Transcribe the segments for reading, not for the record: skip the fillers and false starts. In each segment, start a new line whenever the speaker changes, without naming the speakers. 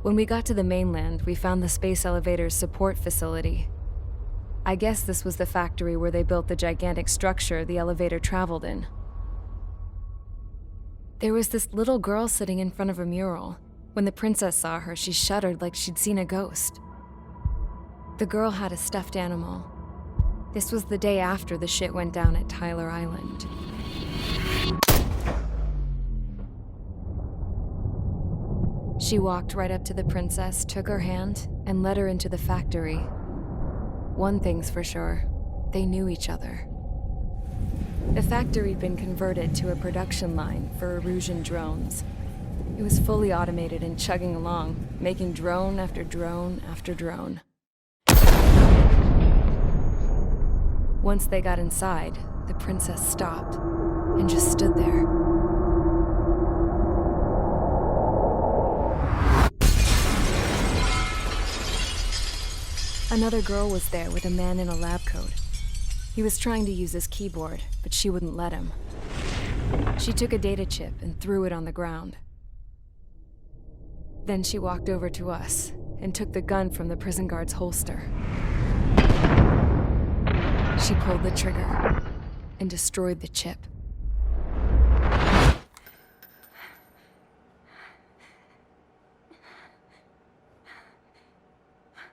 When we got to the mainland, we found the space elevator's support facility. I guess this was the factory where they built the gigantic structure the elevator traveled in. There was this little girl sitting in front of a mural. When the princess saw her, she shuddered like she'd seen a ghost. The girl had a stuffed animal. This was the day after the shit went down at Tyler Island. She walked right up to the princess, took her hand, and led her into the factory. One thing's for sure, they knew each other. The factory'd been converted to a production line for Erusian drones. It was fully automated and chugging along, making drone after drone after drone. Once they got inside, the princess stopped and just stood there. Another girl was there with a man in a lab coat. He was trying to use his keyboard, but she wouldn't let him. She took a data chip and threw it on the ground. Then she walked over to us and took the gun from the prison guard's holster. She pulled the trigger and destroyed the chip.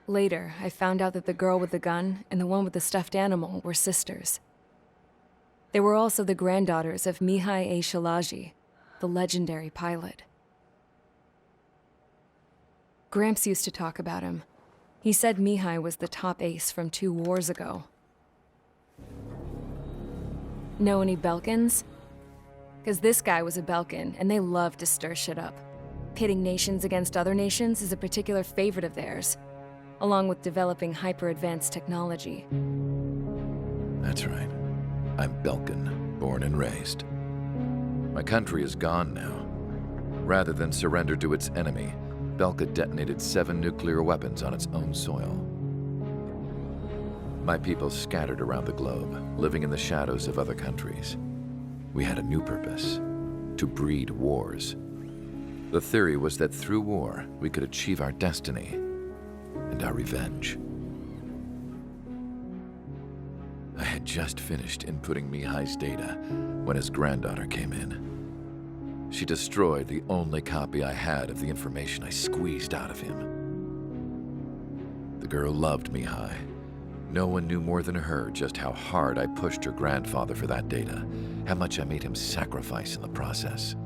Later, I found out that the girl with the gun and the one with the stuffed animal were sisters. They were also the granddaughters of Mihai A. Shalaji, the legendary pilot. Gramps used to talk about him. He said Mihai was the top ace from 2 wars ago. Know any Belkans? Because this guy was a Belkan, and they love to stir shit up. Pitting nations against other nations is a particular favorite of theirs, along with developing hyper-advanced technology.
That's right. I'm Belkan, born and raised. My country is gone now. Rather than surrender to its enemy, Belka detonated 7 nuclear weapons on its own soil. My people scattered around the globe, living in the shadows of other countries. We had a new purpose: to breed wars. The theory was that through war, we could achieve our destiny and our revenge. I had just finished inputting Mihai's data when his granddaughter came in. She destroyed the only copy I had of the information I squeezed out of him. The girl loved Mihai. No one knew more than her just how hard I pushed her grandfather for that data, how much I made him sacrifice in the process.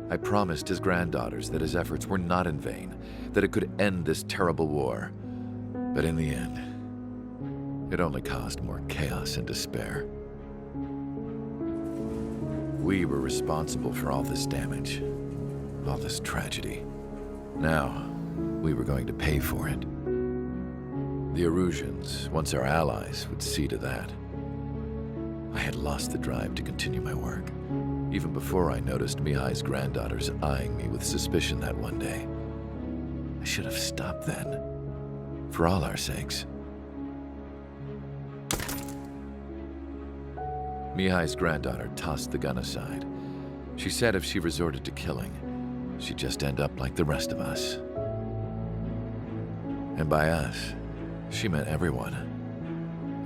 I promised his granddaughters that his efforts were not in vain, that it could end this terrible war. But in the end, it only caused more chaos and despair. We were responsible for all this damage, all this tragedy. Now, we were going to pay for it. The Erusians, once our allies, would see to that. I had lost the drive to continue my work, even before I noticed Mihai's granddaughters eyeing me with suspicion that one day. I should have stopped then, for all our sakes. Mihai's granddaughter tossed the gun aside. She said if she resorted to killing, she'd just end up like the rest of us. And by us, she meant everyone,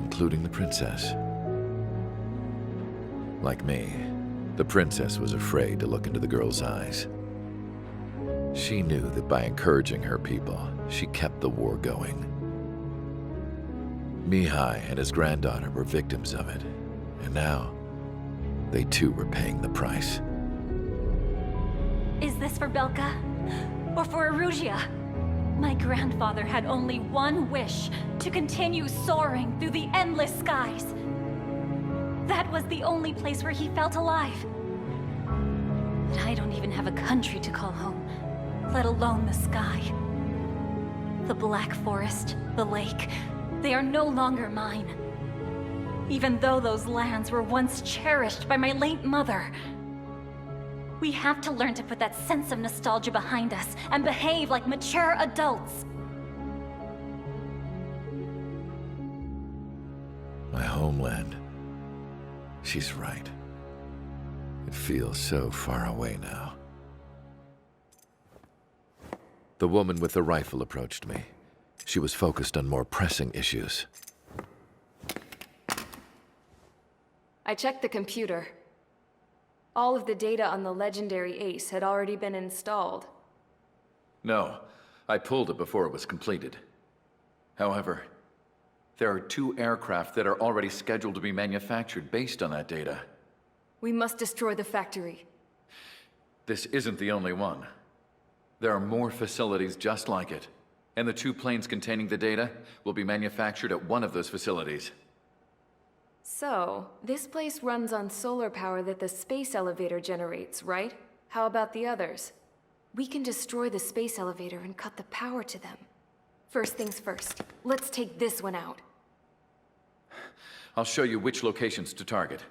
including the princess. Like me, the princess was afraid to look into the girl's eyes. She knew that by encouraging her people, she kept the war going. Mihai and his granddaughter were victims of it, and now they too were paying the price.
Is this for Belka? Or for Erusia? My grandfather had only one wish: to continue soaring through the endless skies. That was the only place where he felt alive. But I don't even have a country to call home, let alone the sky. The Black Forest, the lake, they are no longer mine. Even though those lands were once cherished by my late mother. We have to learn to put that sense of nostalgia behind us and behave like mature adults.
My homeland. She's right. It feels so far away now. The woman with the rifle approached me. She was focused on more pressing issues.
I checked the computer. All of the data on the legendary Ace had already been installed.
No, I pulled it before it was completed. However, there are 2 aircraft that are already scheduled to be manufactured based on that data.
We must destroy the factory.
This isn't the only one. There are more facilities just like it, and the 2 planes containing the data will be manufactured at one of those facilities.
So, this place runs on solar power that the space elevator generates, right? How about the others? We can destroy the space elevator and cut the power to them. First things first, let's take this one out.
I'll show you which locations to target.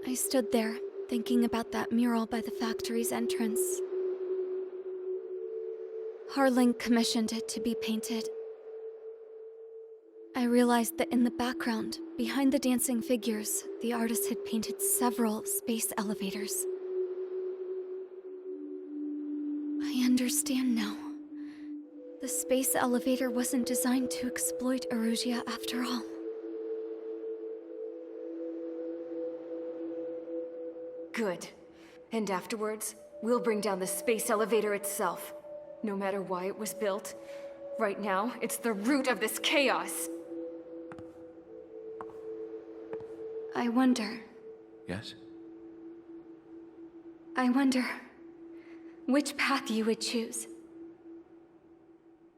I stood there, thinking about that mural by the factory's entrance. Harling commissioned it to be painted. I realized that in the background, behind the dancing figures, the artist had painted several space elevators. I understand now. The space elevator wasn't designed to exploit Erusia after all.
Good. And afterwards, we'll bring down the space elevator itself. No matter why it was built, right now, it's the root of this chaos.
I wonder which path you would choose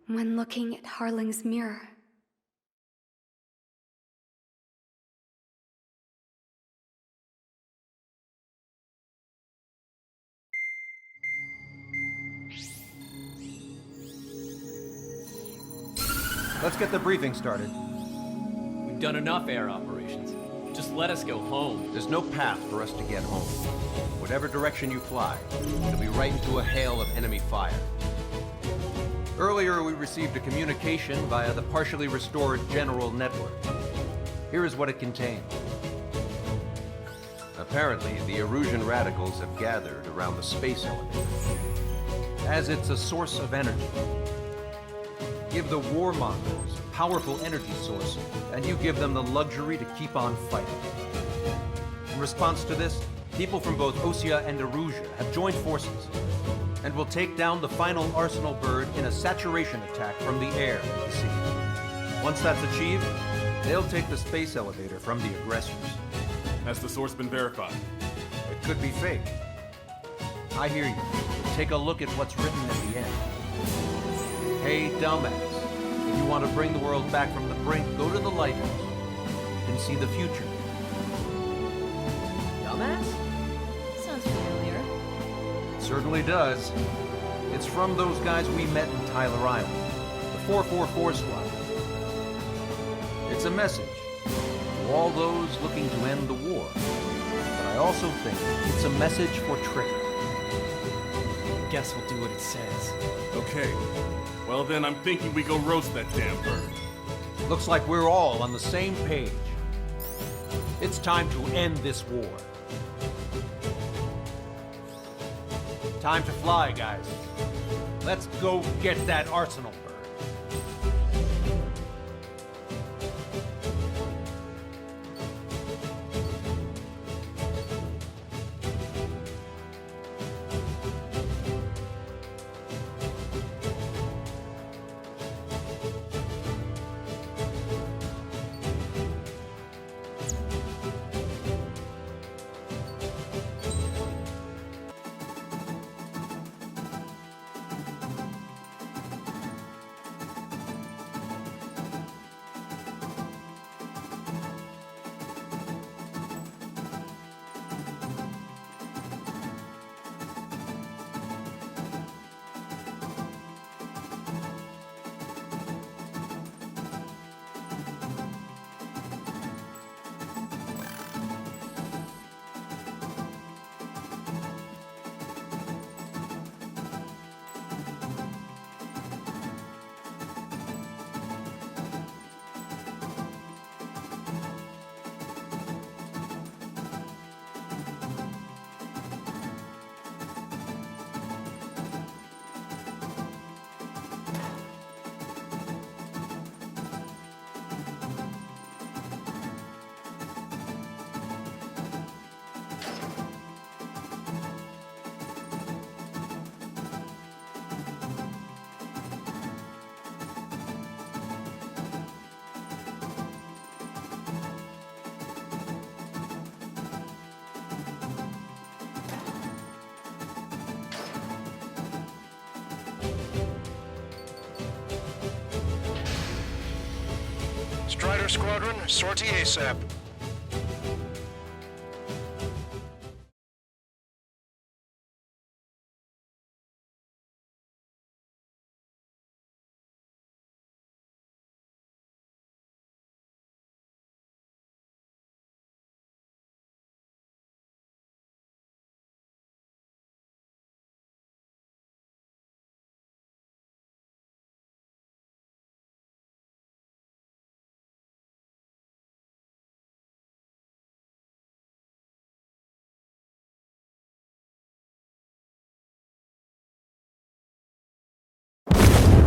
when looking at Harling's mirror.
Let's get the briefing started.
We've done enough air operations. Just let us go home.
There's no path for us to get home. Whatever direction you fly, it'll be right into a hail of enemy fire. Earlier, we received a communication via the partially restored general network. Here is what it contained. Apparently, the Erusian radicals have gathered around the space elevator, as it's a source of energy. Give the warmongers a powerful energy source, and you give them the luxury to keep on fighting. In response to this, people from both Osea and Erusia have joined forces, and will take down the final Arsenal bird in a saturation attack from the air to the sea. Once that's achieved, they'll take the space elevator from the aggressors.
Has the source been verified?
It could be fake. I hear you. Take a look at what's written at the end. Hey, dumbass. If you want to bring the world back from the brink, go to the Lighthouse. You can see the future.
Dumbass? Sounds familiar.
It certainly does. It's from those guys we met in Tyler Island, the 444 Squad. It's a message to all those looking to end the war. But I also think it's a message for Trigger.
Guess we'll do what it says.
Okay. Well then, I'm thinking we go roast that damn bird.
Looks like we're all on the same page. It's time to end this war. Time to fly, guys. Let's go get that Arsenal bird.
Strider Squadron, sortie ASAP.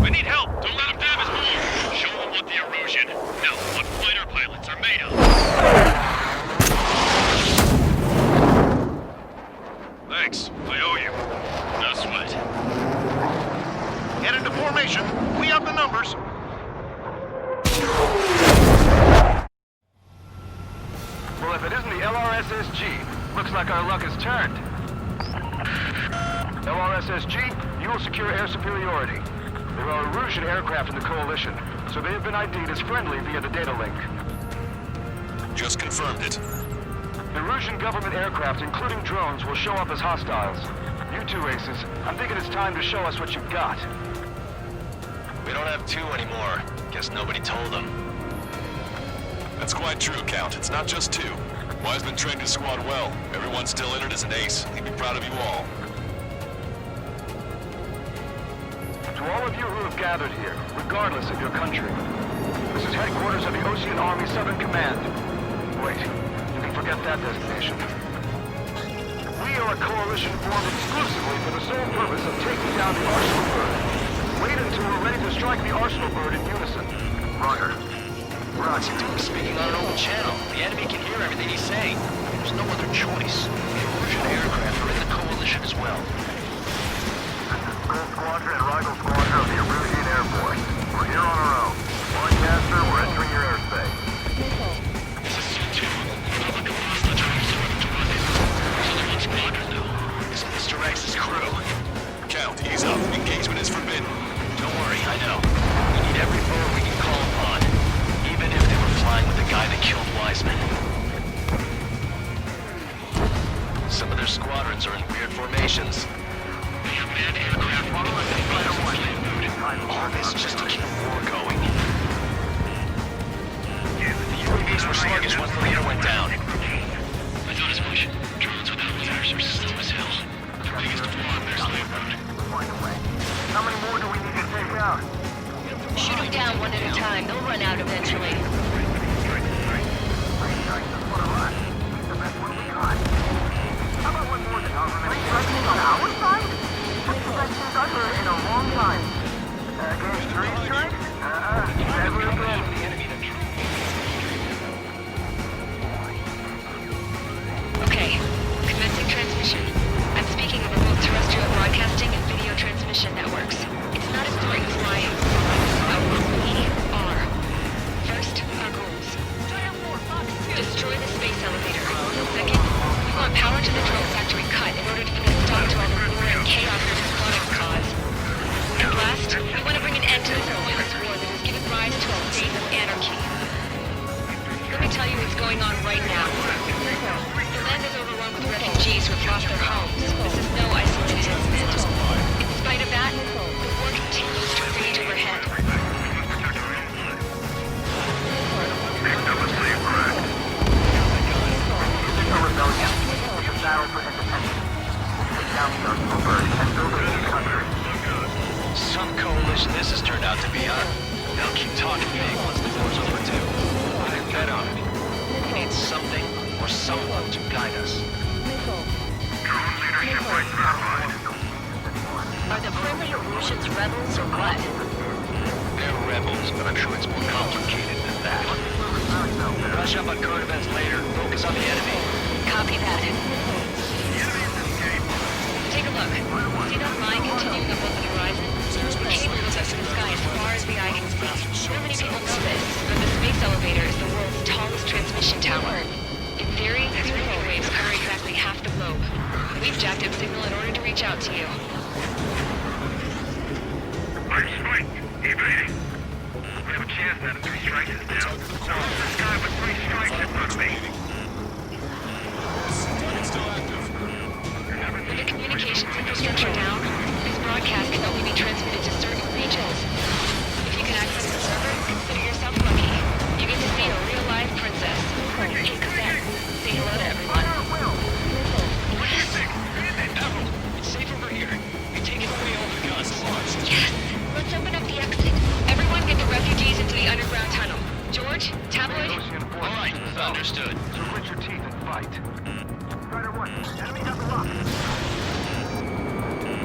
We need help! Don't let them damage more! Show them what the erosion, no, what fighter pilots are made of! Thanks, I owe you. No sweat.
Get into formation. We have the numbers.
Well, if it isn't the LRSSG, looks like our luck has turned. LRSSG, you will secure air superiority. There are Erusian aircraft in the Coalition, so they have been ID'd as friendly via the data link.
Just confirmed it.
The Erusian government aircraft, including drones, will show up as hostiles. You two aces, I'm thinking it's time to show us what you've got.
We don't have two anymore. Guess nobody told them. That's quite true, Count. It's not just two. Wiseman trained his squad well. Everyone still in it as an ace. He'd be proud of you all.
To all of you who have gathered here, regardless of your country, this is headquarters of the Ocean Army Southern Command. Wait, you can forget that designation. We are a coalition formed exclusively for the sole purpose of taking down the Arsenal Bird. Wait until we're ready to strike the Arsenal Bird in unison. Roger.
Roger, dude, we're speaking on an open channel. The enemy can hear everything he's saying. There's no other choice. The Erusian aircraft are in the coalition as well.
Gold Squadron and Rival Squadron of the Erusian Air Force. We're here on our own. Broadcaster, we're entering your airspace.
This is Su-2. Public hostage are also up to run it. There's only one squadron, though. This is Mr. X's crew. Count, ease up. Engagement is forbidden. Don't worry, I know. We need every foe we can call upon. Even if they were flying with the guy that killed Wiseman. Some of their squadrons are in weird formations. They have manned aircraft following the fighter warplane mood. All this just to keep war going. The UAVs were sluggish once the leader went down. I thought as much. Drones without leaders are slow as hell. The biggest flaw in their slave route.
How many more do we need to take out?
Shoot them down one at a time. They'll run out eventually.
How about one more than on our side? In a long time. Against three strikes? Never again.
Okay, commencing transmission. I'm speaking over both terrestrial broadcasting and video transmission networks. It's not as important as my OER. First, our goals. Destroy the space elevator. Second, we want power to the drone factory cut in order to put a stop to all the war and chaos this is going to cause. And last, we want to bring an end to this pointless war that has given rise to a state of anarchy. Let me tell you what's going on right now. The land is overrun with refugees who have lost their homes. This is no isolated incident. In spite of that, the war continues to rage overhead.
Some coalition this has turned out to be, huh? They'll keep talking big once the war's over, too. I bet on it. We need something or someone to guide us.
Are the friendly Erusians rebels or what?
They're rebels, but I'm sure it's more complicated than that. Brush up on current events later. Focus on the enemy.
Copy that.
Take a look. See that line continuing above the horizon? The cable goes up to the sky as far as the eye can see. Not many people know this, but the space elevator is the world's tallest transmission tower. In theory, its radio waves cover exactly half the globe. We've jacked up signal in order to reach out to you.
Right, keep reading. We have a chance that if 3 strikes is down. Understood.
So grit your teeth and fight. Strider 1, enemy has the lock.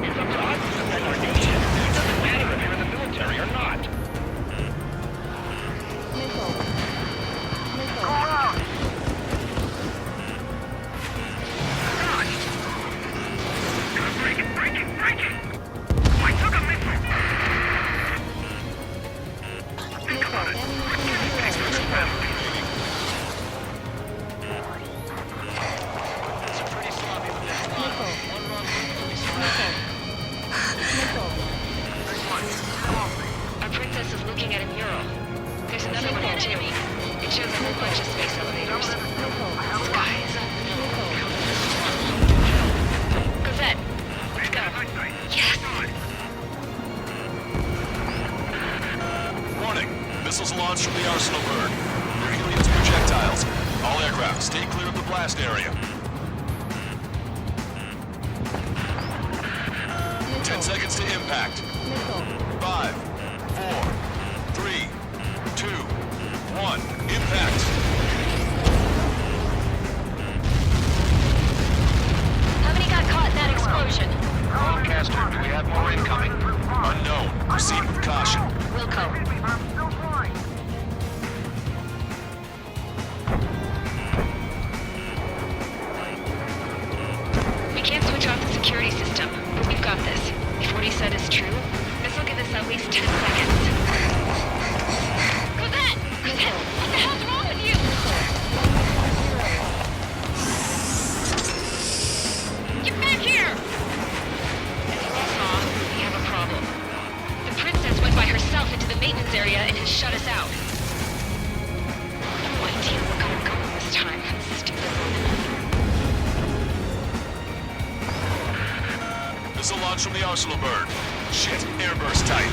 It's up to us to defend our nation. It doesn't matter if you're in the military or not.
Go around!
Break it! Break it! Break it! I took a missile! Think about it. Thanks for this family. It's a pretty sloppy missile. One wrong move, we surround.
Our princess is looking at a mural. There's another one here too. It shows a whole bunch of space elevators. Skies. Cosette, let's go. Yes!
Warning! Missiles launched from the Arsenal bird. They're Helios projectiles. All aircraft, stay clear of the blast area. 10 seconds to impact. 5, 4, 3, 2, 1. Impact!
How many got caught in that explosion?
Broadcaster, do we have more incoming? Unknown. Proceed with caution.
Wilco.
I'm still flying.
We can't switch off the security system, but we've got this. If what he said is true, this will give us at least 10 seconds. Cosette! Cosette! What the hell's wrong with you? Get back here! As you all saw, we have a problem. The princess went by herself into the maintenance area and has shut us out. No idea what got her going this time. Stupid woman.
Missile launch from the Arsenal bird. Shit, airburst type.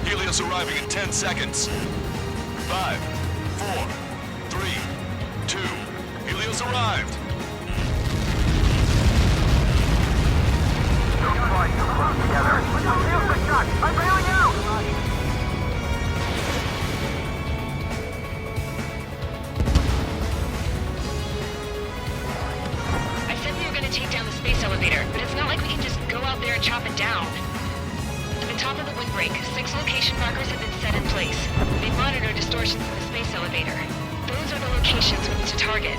Helios arriving in 10 seconds. 5, 4, 3, 2. Helios arrived.
Don't fight, you'll close together. Here's the shot. I'm bailing out!
I said we were gonna take down the space elevator, but it's not like we can just go out there and chop it down. At the top of the windbreak, 6 location markers have been set in place. They monitor distortions in the space elevator. Those are the locations we need to target.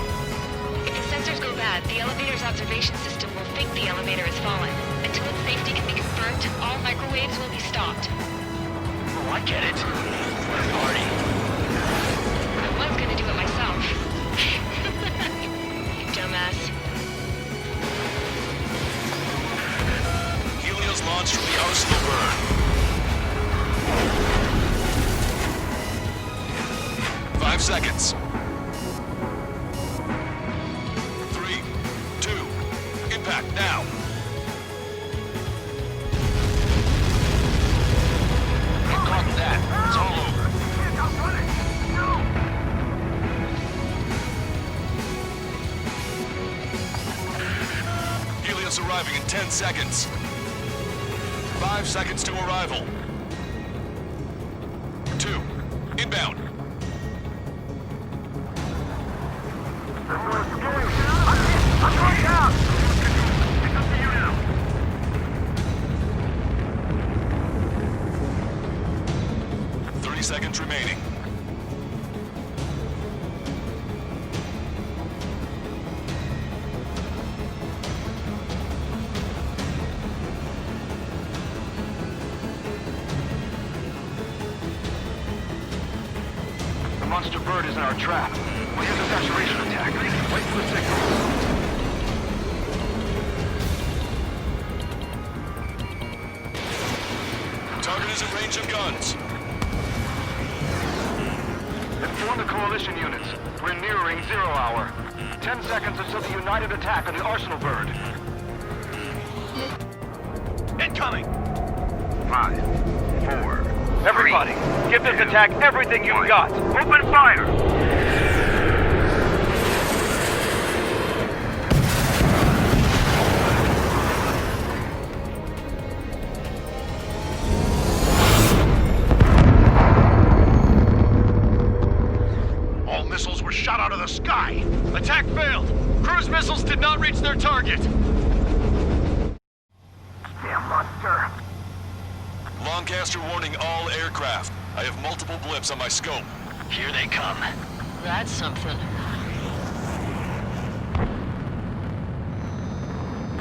If the sensors go bad, the elevator's observation system will think the elevator has fallen. Until its safety can be confirmed, all microwaves will be stopped.
Oh, I get it. What a party.
I was gonna do it myself. You dumbass.
Helios launched from the Arsenal bird. 5 seconds. 3, 2. Impact now. Copy that. It's all over. Helios arriving in 10 seconds. 5 seconds to arrival. 2. Inbound.
I'm going down! It's up to you now.
30 seconds remaining.
The monster bird is in our trap. We'll use a saturation attack. Wait for the signal.
Target is in range of guns.
Inform the coalition units. We're nearing 0 hour. 10 seconds until the united attack on the Arsenal bird.
Incoming!
5, 4. Everybody, give this attack everything you've got. Open fire!
Groundcaster warning all aircraft. I have multiple blips on my scope. Here they come.
That's something.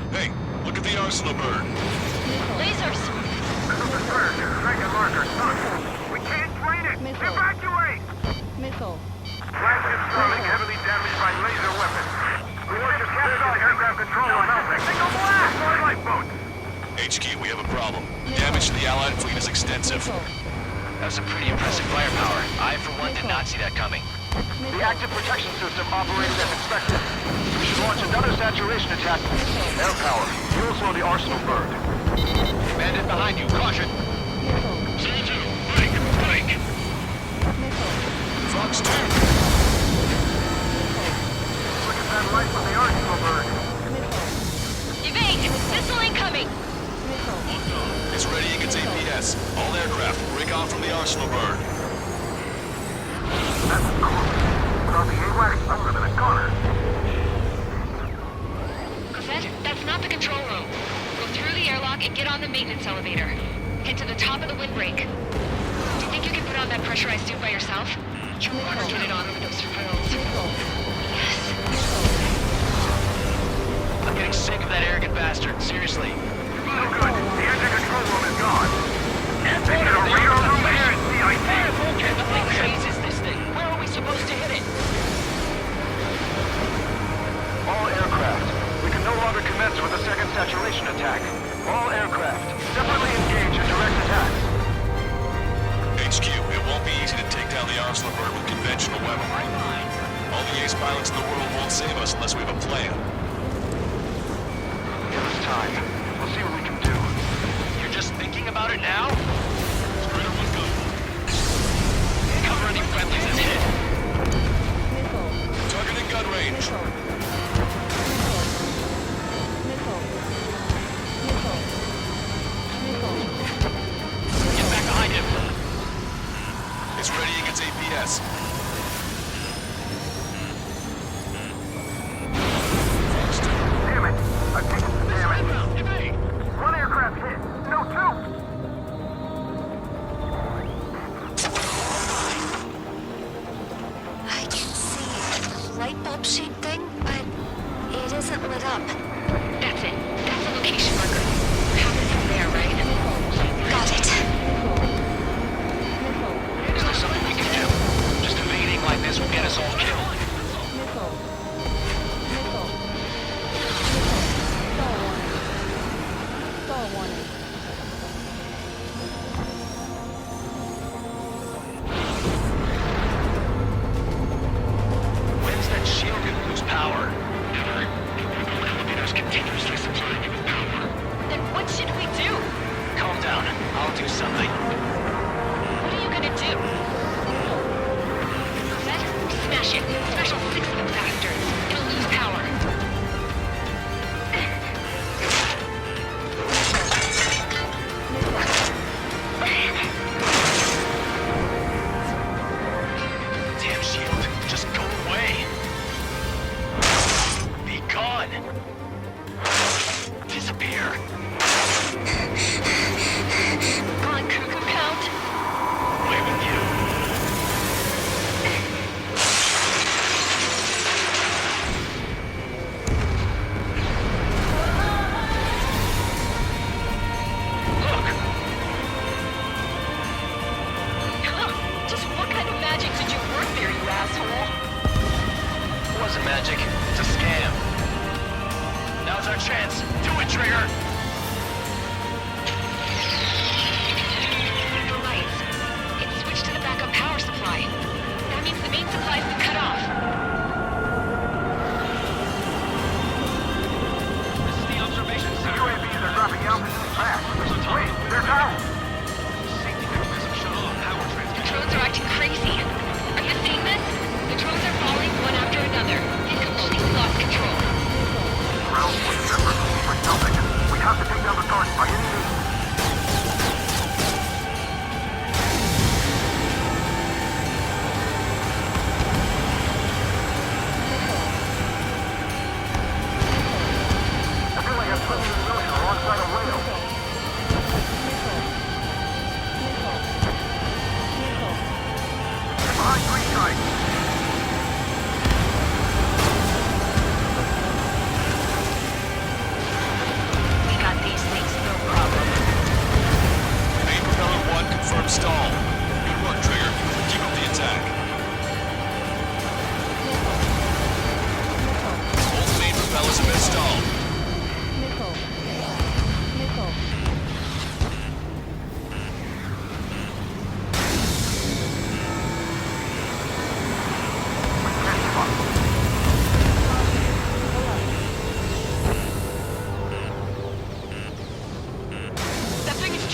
Hey, look at the arsenal bird.
Lasers!
This is the third. Dragon marker. We can't train it. Evacuate!
Missile.
Flagship Starlink heavily damaged by laser weapons. We want to capture aircraft control on Alpha. Single blast! Deploy lifeboats!
HQ, we have a problem. Damage to the Allied fleet is extensive.
That's some pretty impressive firepower. I, for one, did not see that coming.
The active protection system operated as expected. We should launch another saturation attack. Air power. Fuel slow the arsenal bird.
Bandit behind you. Caution. C2, break, break. Fox 2.
Look at that light from the arsenal bird.
Evade! Missile incoming!
It's ready against APS. All aircraft, break off from the arsenal bird.
That's cool. Without the AWACS, I would have been a goner.
That's not the control room. Go through the airlock and get on the maintenance elevator. Head to the top of the windbreak. Do you think you can put on that pressurized suit by yourself? You want to get it on over those frills. Yes.
I'm getting sick of that arrogant bastard. Seriously.
No good. The engine control room is gone. They get a radar room here at CIT.
What phase is this thing? Where are we supposed to hit it?
All aircraft. We can no longer commence with a second saturation attack. All aircraft. Separately engage in direct attacks.
HQ, it won't be easy to take down the arsenal bird with conventional weaponry. All the ace pilots in the world won't save us unless we have a plan.
Give us time. We'll see what we can do.
You're just thinking about it now? Strider 1 go. Cover any friendlies as hit. Target in gun range. Get back behind him. It's ready against APS.
Damn it. I think it's the damage. One aircraft hit. No, two.
I can see a light bulb shaped thing, but it isn't lit up.
That's it. That's the location marker. We're having from there, right?
Got it.
Is there something we can do? Just evading like this will get us all killed. When's that shield gonna lose power? Never. The elevator's continuously supplying you with power.
Then what should we do?
Calm down. I'll do something.
What are you gonna do?
Smash it. Special 6 of them bastards. It'll lose power.
Damn shield. Just go away. Be gone. Disappear.
On Cuckoo Pound?
Away with you.
Just what kind of magic did you work there, you asshole?
It wasn't magic. It's a scam. Now's our chance. Do it, Trigger.
The lights. It's switched to the backup power supply. That means the main supply's been cut off.
This is the observation center.
UAVs are dropping altitude fast. Wait, they're down.
Safety mechanism shut off. Power
The
transmission.
drones are acting crazy. Are you seeing this? The drones are falling one after another. They completely lost control.
Round one, remember. For Celtic. We have to take down the target by any means. I feel like I'm swimming in the ocean alongside a whale.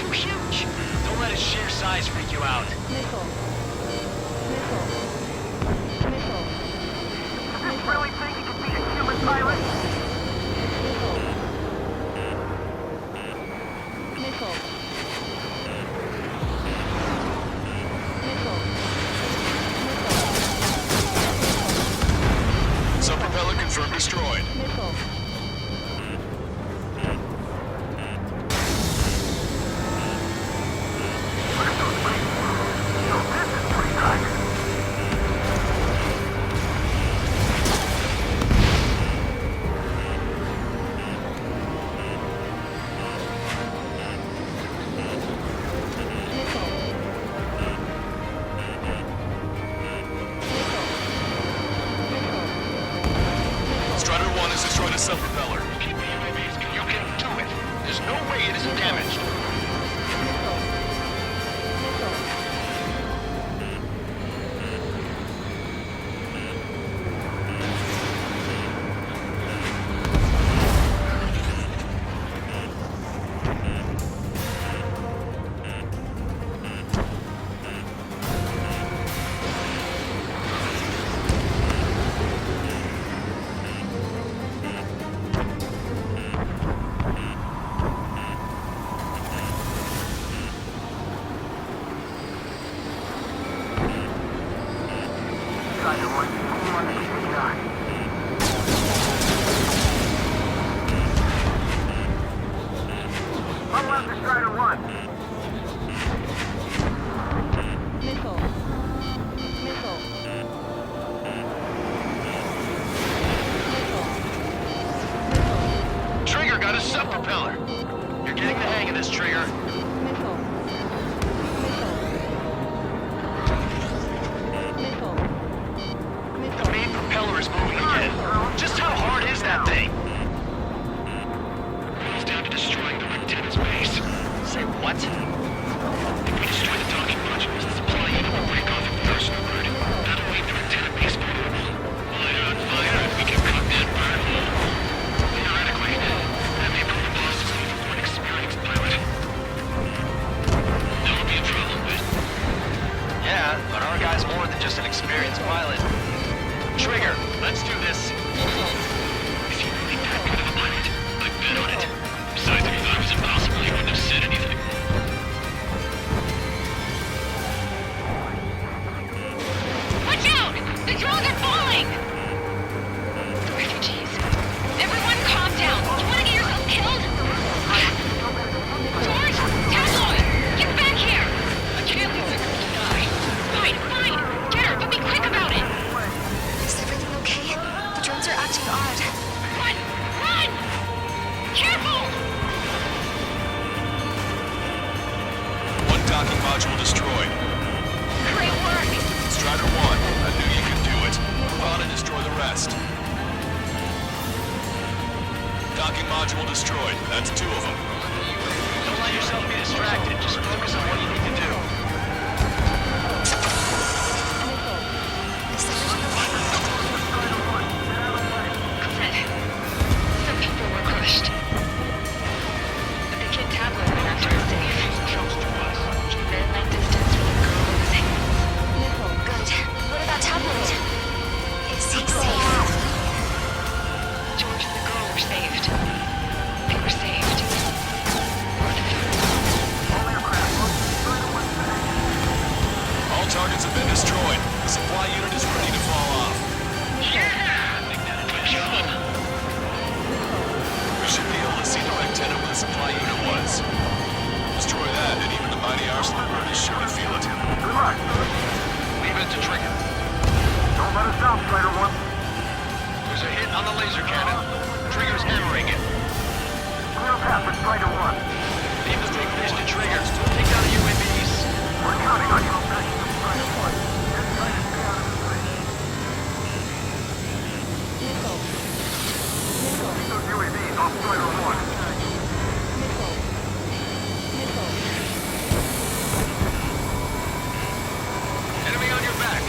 too huge. Don't let its sheer size freak you out.
Really think he could beat a human pilot?
Sub-propeller confirmed destroyed. Strider 1 has destroyed a sub-propeller. Keep the UAVs. You can do it. There's no way it isn't damaged. Trigger got a sub-propeller. You're getting the hang of this, Trigger. The main propeller is moving again. Just how hard is that thing? It's down to destroying the lieutenant's base. Say what? If we destroy the docking modules, the supply unit will break off in personal route. That'll leave the lieutenant base vulnerable. Light it on fire and we can cut that burn hole. Theoretically, that may prove impossible for an experienced pilot. That would be a problem, but... Yeah, but our guy's more than just an experienced pilot. Trigger, let's do this. Is he really that good of a pilot? I bet on it. Besides, if he thought it was impossible, he wouldn't have said anything.
Watch out! The drones are falling! The refugees. Everyone calm down. You want to get yourself killed? George! Tabloid! Get back here! I can't leave the girl to die. Fine, fine! Get her, but be quick about it!
Is everything okay? The drones are acting odd.
Run! Run! Careful!
One docking module destroyed.
Great work!
Strider 1, I knew you could do it. Move on and destroy the rest. Docking module destroyed. That's 2 of them. Don't let yourself be distracted. Just focus on what you need to do.
Good. Some people were crushed. But the kid Tabloid went after is safe. Then that distance from the girl in his hands.
Good. What about Tabloid? Is he safe?
George and the girl were saved. They were saved.
All targets have been destroyed. The supply unit is ready to fall off.
Yeah!
We should be able to see the rectangle where the supply unit was. Destroy that, and even the mighty arsenal bird is sure to feel it.
Good luck.
Leave it to Trigger.
Don't let us down, Strider 1.
There's a hit on the laser cannon. Trigger's hammering it.
Clear path for Strider 1.
Leave the big fish to Trigger. Take down the UAVs.
We're counting on you. Strider 1. Those UAVs off Strider 1.
Enemy on your back.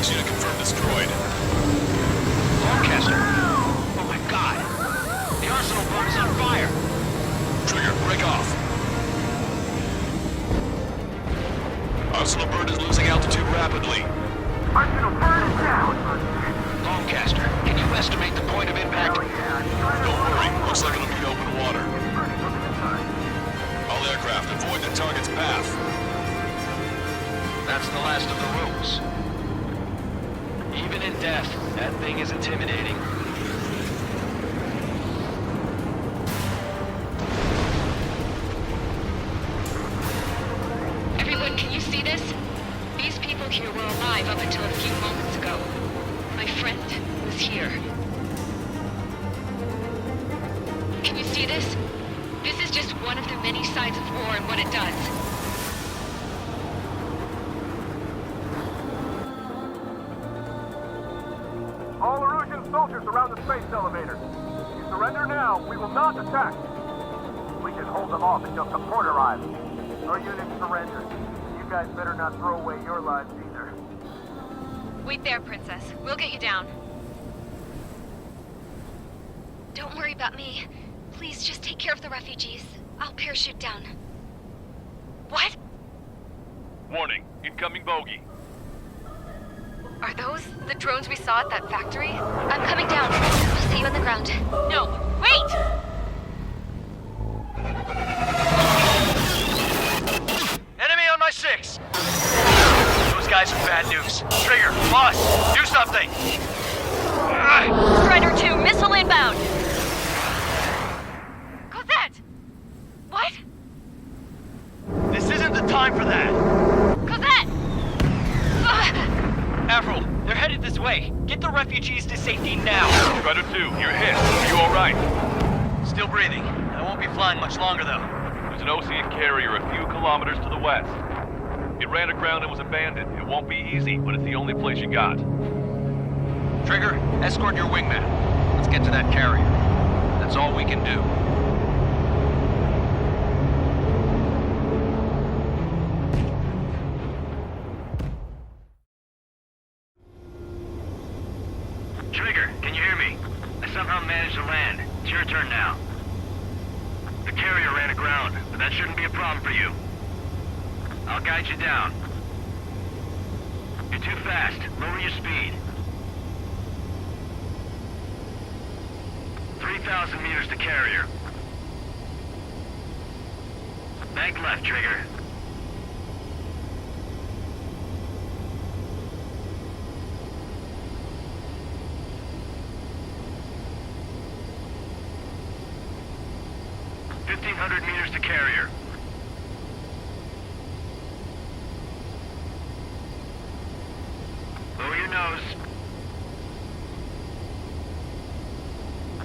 Base unit confirmed destroyed.
Lancaster! Oh my god! The arsenal bird is on fire!
Trigger, break off. Arsenal bird is losing altitude rapidly.
Arsenal bird is down! Lancaster, can you estimate the point of impact?
Don't worry, looks like it'll be open water. All aircraft, avoid the target's path.
That's the last of the rooms.
Even in death, that thing is intimidating.
Everyone, can you see this? These people here were alive up until a few moments ago. My friend was here. Can you see this? This is just one of the many sides of war and what it does.
All Erusian soldiers around the space elevator. If you surrender now, we will not attack. We can hold them off until support arrives. Our unit surrenders. You guys better not throw away your lives either.
Wait there, Princess. We'll get you down. Don't worry about me. Please just take care of the refugees. I'll parachute down. What?
Warning, incoming bogey.
Are those the drones we saw at that factory? I'm coming down. I'll see you on the ground. No, wait!
Enemy on my 6! Those guys are bad news. Trigger, boss, do something!
Strider 2, missile inbound!
Cosette! What?
This isn't the time for that!
Cosette!
Avril, they're headed this way. Get the refugees to safety now.
Strider 2, you're hit. Are you alright?
Still breathing. I won't be flying much longer, though.
There's an Ocean carrier a few kilometers to the west. It ran aground and was abandoned. It won't be easy, but it's the only place you got.
Trigger, escort your wingman. Let's get to that carrier. That's all we can do.
Trigger, can you hear me? I somehow managed to land. It's your turn now. The carrier ran aground, but that shouldn't be a problem for you. I'll guide you down. You're too fast. Lower your speed. 3,000 meters to carrier. Bank left, Trigger. Meters to carrier. Lower your nose.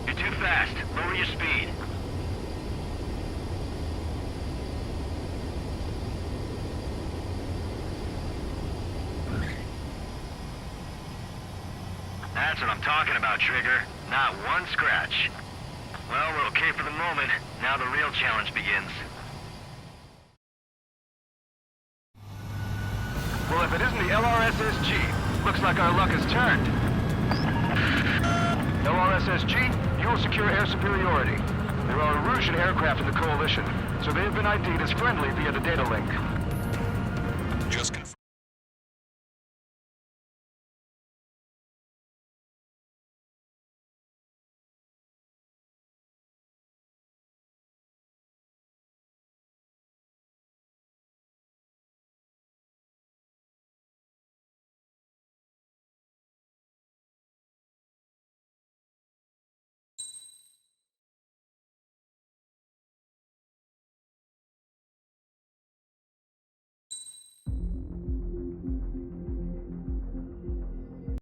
You're too fast. Lower your speed. That's what I'm talking about, Trigger. Not one scratch. Well, we're okay for the moment. Now the real challenge begins. Well, if it isn't the LRSSG, looks like our luck has turned. LRSSG, you will secure air superiority. There are Erusian aircraft in the Coalition, so they have been ID'd as friendly via the data link.